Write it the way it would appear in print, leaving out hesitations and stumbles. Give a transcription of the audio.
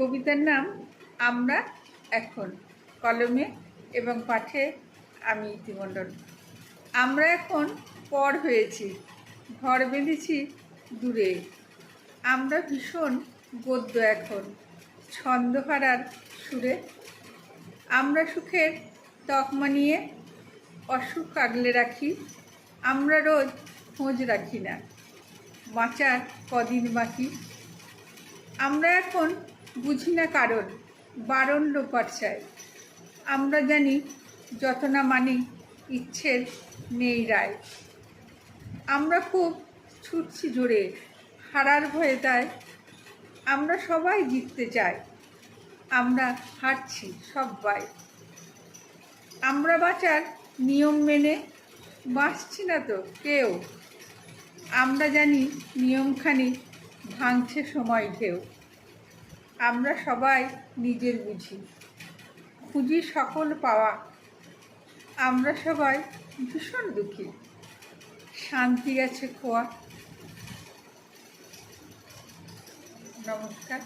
কবিতার নাম আমরা এখন, কলমে এবং পাঠে আমি ইতিমণ্ডল। আমরা এখন পর হয়েছি, ঘর বেঁধেছি দূরে। আমরা ভীষণ গদ্য এখন, ছন্দহারার সুরে। আমরা সুখের তকমা নিয়ে অসুখ আগলে রাখি। আমরা রোজ খোঁজ রাখি না বাঁচার কদিন বাকি। আমরা এখন বুঝি না কারণ বারণ লোপার চাই। আমরা জানি যত না মানি ইচ্ছের নেই রায়। আমরা খুব ছুটছি জোরে হারার ভয়ে তাই। আমরা সবাই জিততে চাই, আমরা হারছি সবাই। আমরা বাঁচার নিয়ম মেনে বাঁচছি না তো কেউ। আমরা জানি নিয়মখানি ভাঙছে সময় ঢেউ। আমরা সবাই নিজের বুঝি, খুঁজি সকল পাওয়া। আমরা সবাই ভীষণ দুঃখী, শান্তি গেছে খোয়া। নমস্কার।